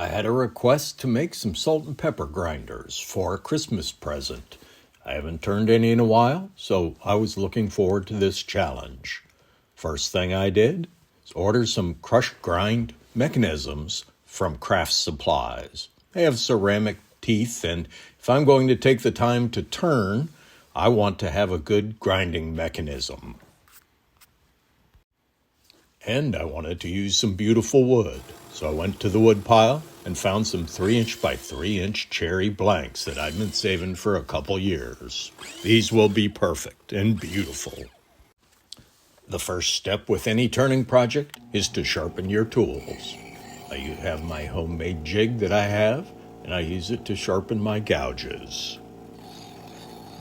I had a request to make some salt and pepper grinders for a Christmas present. I haven't turned any in a while, so I was looking forward to this challenge. First thing I did is order some crush grind mechanisms from Craft Supplies. They have ceramic teeth, and if I'm going to take the time to turn, I want to have a good grinding mechanism. And I wanted to use some beautiful wood, so I went to the wood pile and found some 3" by 3" cherry blanks that I'd been saving for a couple years. These will be perfect and beautiful. The first step with any turning project is to sharpen your tools. I have my homemade jig that I have, and I use it to sharpen my gouges.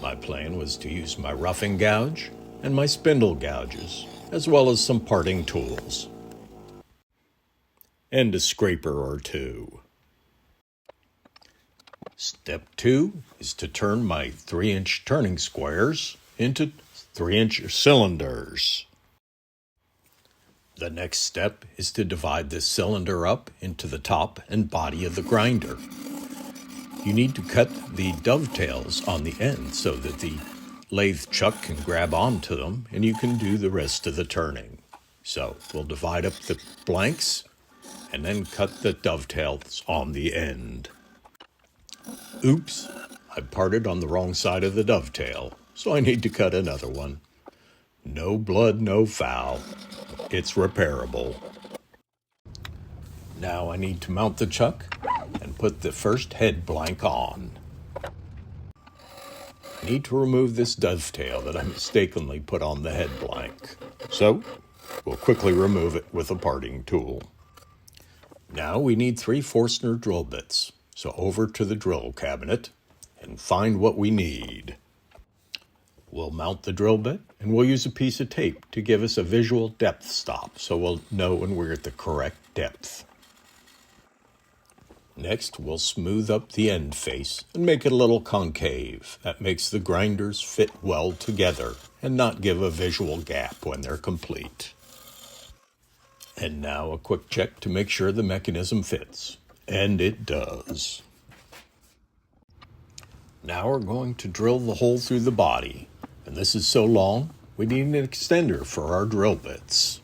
My plan was to use my roughing gouge and my spindle gouges, as well as some parting tools, and a scraper or two. Step 2 is to turn my 3" turning squares into 3" cylinders. The next step is to divide this cylinder up into the top and body of the grinder. You need to cut the dovetails on the end so that the lathe chuck can grab onto them and you can do the rest of the turning. So we'll divide up the blanks and then cut the dovetails on the end. Oops, I parted on the wrong side of the dovetail, so I need to cut another one. No blood, no foul. It's repairable. Now I need to mount the chuck and put the first head blank on. I need to remove this dovetail that I mistakenly put on the head blank. So we'll quickly remove it with a parting tool. Now we need 3 Forstner drill bits. So over to the drill cabinet and find what we need. We'll mount the drill bit and we'll use a piece of tape to give us a visual depth stop so we'll know when we're at the correct depth. Next, we'll smooth up the end face and make it a little concave. That makes the grinders fit well together and not give a visual gap when they're complete. And now a quick check to make sure the mechanism fits. And it does. Now we're going to drill the hole through the body. And this is so long, we need an extender for our drill bits.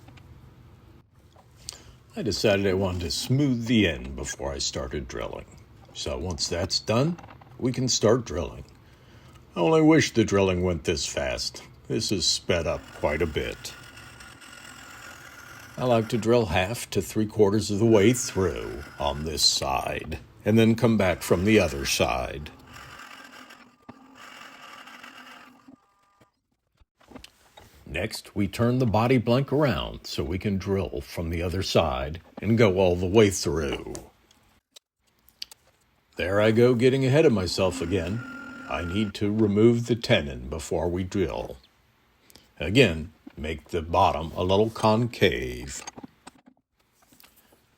I decided I wanted to smooth the end before I started drilling. So once that's done, we can start drilling. I only wish the drilling went this fast. This is sped up quite a bit. I like to drill half to 3/4 of the way through on this side, and then come back from the other side. Next, we turn the body blank around so we can drill from the other side and go all the way through. There I go, getting ahead of myself again. I need to remove the tenon before we drill. Again, make the bottom a little concave.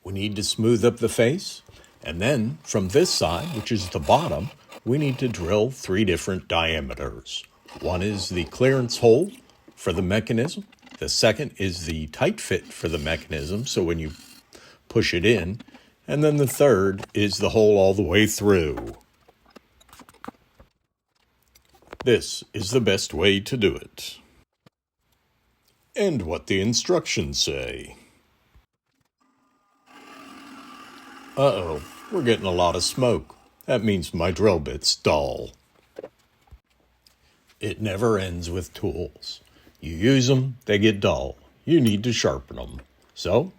We need to smooth up the face, and then from this side, which is the bottom, we need to drill 3 different diameters. One is the clearance hole for the mechanism. The second is the tight fit for the mechanism, so when you push it in, and then the third is the hole all the way through. This is the best way to do it. And what the instructions say. Uh-oh, we're getting a lot of smoke. That means my drill bit's dull. It never ends with tools. You use them, they get dull. You need to sharpen them. So,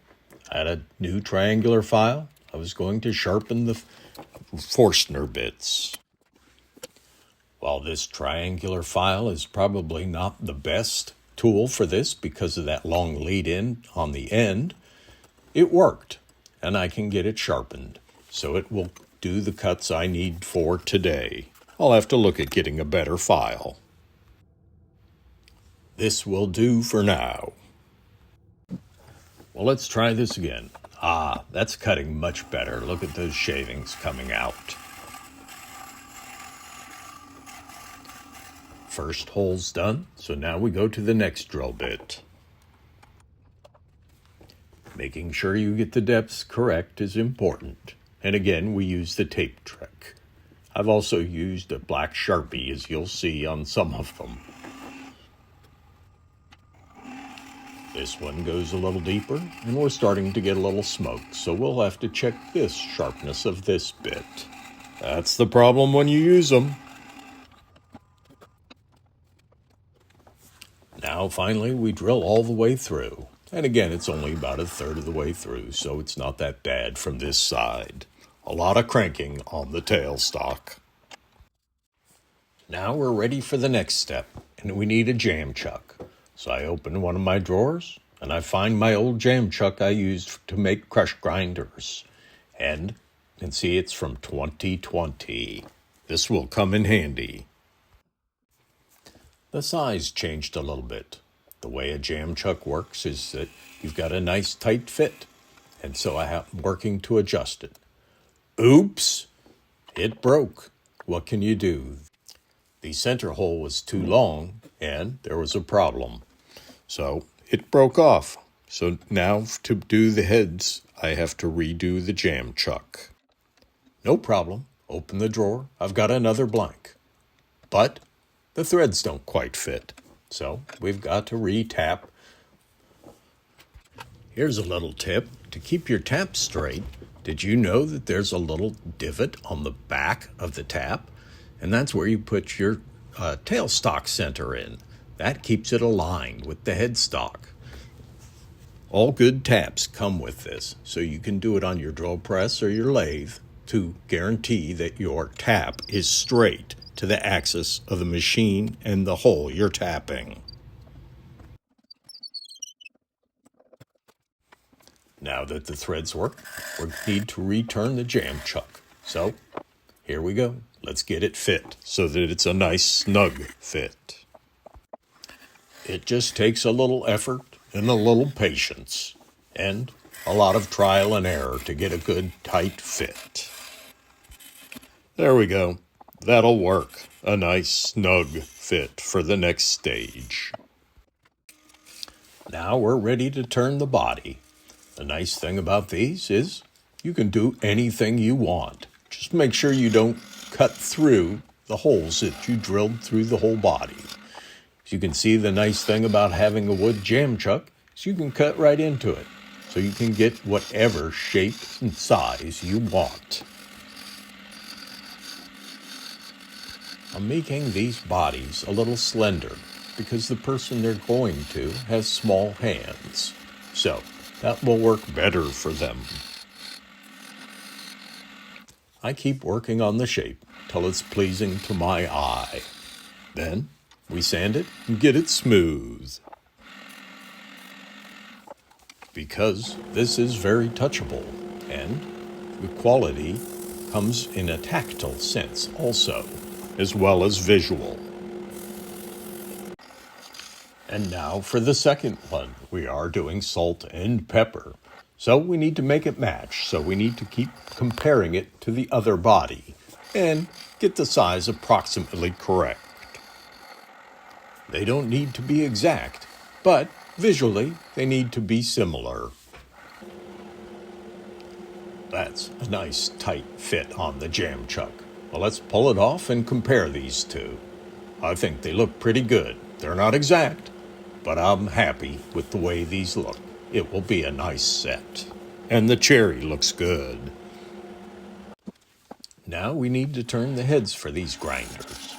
I had a new triangular file. I was going to sharpen the Forstner bits. While this triangular file is probably not the best tool for this because of that long lead in on the end, it worked and I can get it sharpened, so it will do the cuts I need for today. I'll have to look at getting a better file. This will do for now. Well, let's try this again. That's cutting much better. Look at those shavings coming out. First hole's done, so now we go to the next drill bit. Making sure you get the depths correct is important. And again, we use the tape trick. I've also used a black Sharpie, as you'll see on some of them. This one goes a little deeper, and we're starting to get a little smoke, so we'll have to check this sharpness of this bit. That's the problem when you use them. Now, finally, we drill all the way through. And again, it's only about a third of the way through, so it's not that bad from this side. A lot of cranking on the tailstock. Now we're ready for the next step, and we need a jam chuck. So I open one of my drawers, and I find my old jam chuck I used to make crush grinders. And you can see it's from 2020. This will come in handy. The size changed a little bit. The way a jam chuck works is that you've got a nice tight fit, and so I'm working to adjust it. Oops! It broke. What can you do? The center hole was too long, and there was a problem. So it broke off. So now to do the heads, I have to redo the jam chuck. No problem. Open the drawer. I've got another blank. But the threads don't quite fit. So we've got to re-tap. Here's a little tip. To keep your tap straight, did you know that there's a little divot on the back of the tap? And that's where you put your tailstock center in. That keeps it aligned with the headstock. All good taps come with this, so you can do it on your drill press or your lathe to guarantee that your tap is straight to the axis of the machine and the hole you're tapping. Now that the threads work, we need to return the jam chuck. So here we go. Let's get it fit so that it's a nice snug fit. It just takes a little effort and a little patience and a lot of trial and error to get a good tight fit. There we go. That'll work. A nice snug fit for the next stage. Now we're ready to turn the body. The nice thing about these is you can do anything you want. Just make sure you don't cut through the holes that you drilled through the whole body. As you can see, the nice thing about having a wood jam chuck is you can cut right into it. So you can get whatever shape and size you want. I'm making these bodies a little slender because the person they're going to has small hands. So that will work better for them. I keep working on the shape till it's pleasing to my eye. Then we sand it and get it smooth. Because this is very touchable, and the quality comes in a tactile sense also, as well as visual. And now for the second one. We are doing salt and pepper. So we need to make it match, so we need to keep comparing it to the other body and get the size approximately correct. They don't need to be exact, but visually they need to be similar. That's a nice tight fit on the jam chuck. Well, let's pull it off and compare these two. I think they look pretty good. They're not exact, but I'm happy with the way these look. It will be a nice set. And the cherry looks good. Now we need to turn the heads for these grinders.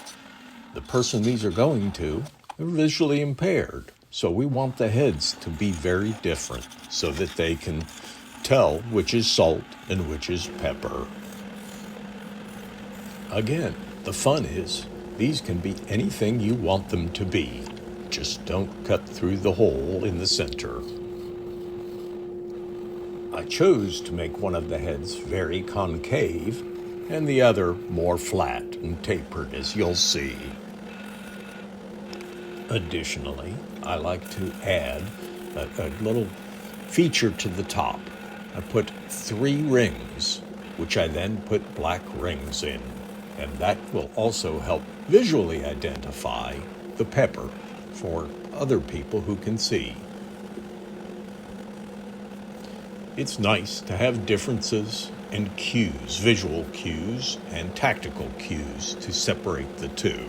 The person these are going to are visually impaired, so we want the heads to be very different so that they can tell which is salt and which is pepper. Again, the fun is these can be anything you want them to be. Just don't cut through the hole in the center. I chose to make one of the heads very concave and the other more flat and tapered, as you'll see. Additionally, I like to add a little feature to the top. I put 3 rings, which I then put black rings in, and that will also help visually identify the pepper for other people who can see. It's nice to have differences and cues, visual cues and tactical cues to separate the two.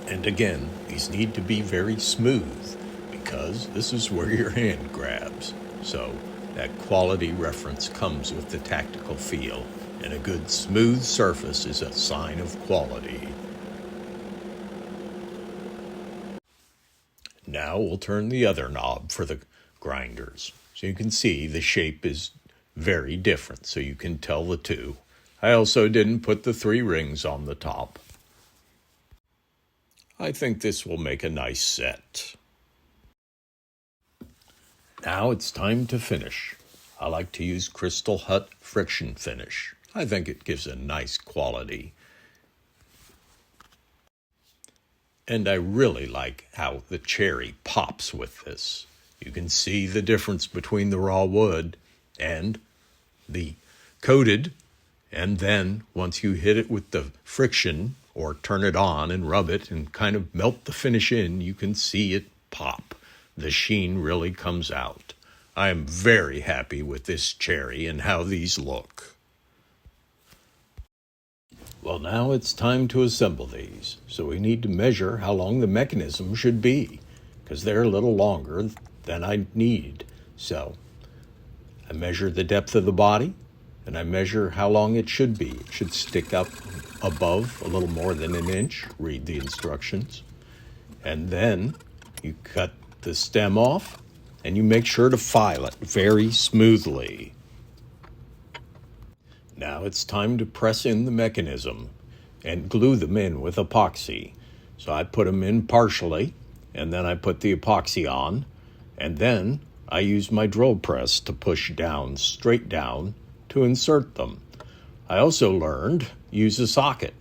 And again, these need to be very smooth because this is where your hand grabs. So that quality reference comes with the tactical feel, and a good smooth surface is a sign of quality. Now we'll turn the other knob for the grinders. So you can see the shape is very different, so you can tell the two. I also didn't put the 3 rings on the top. I think this will make a nice set. Now it's time to finish. I like to use Crystal Hut friction finish. I think it gives a nice quality. And I really like how the cherry pops with this. You can see the difference between the raw wood and the coated, and then once you hit it with the friction or turn it on and rub it and kind of melt the finish in, you can see it pop. The sheen really comes out. I am very happy with this cherry and how these look. Well, now it's time to assemble these. So we need to measure how long the mechanism should be, because they're a little longer than I need. So I measure the depth of the body, and I measure how long it should be. It should stick up above a little more than an inch. Read the instructions. And then you cut the stem off, and you make sure to file it very smoothly. Now it's time to press in the mechanism and glue them in with epoxy. So I put them in partially, and then I put the epoxy on, and then I use my drill press to push down, straight down, to insert them. I also learned use a socket.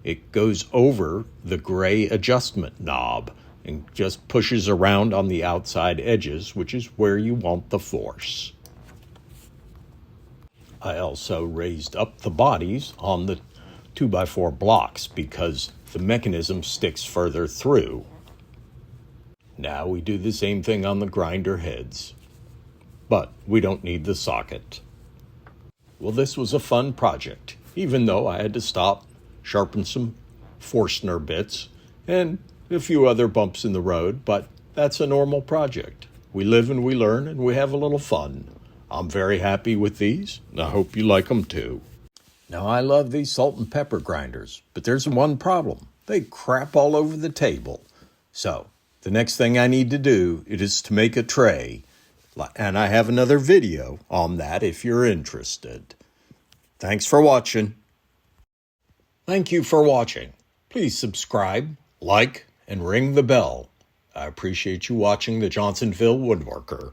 It goes over the gray adjustment knob and just pushes around on the outside edges, which is where you want the force. I also raised up the bodies on the 2x4 blocks because the mechanism sticks further through. Now we do the same thing on the grinder heads, but we don't need the socket. Well, this was a fun project, even though I had to stop, sharpen some Forstner bits, and a few other bumps in the road, but that's a normal project. We live and we learn and we have a little fun. I'm very happy with these, and I hope you like them too. Now, I love these salt and pepper grinders, but there's one problem. They crap all over the table. So, the next thing I need to do is to make a tray, and I have another video on that if you're interested. Thanks for watching. Thank you for watching. Please subscribe, like, and ring the bell. I appreciate you watching the Johnsonville Woodworker.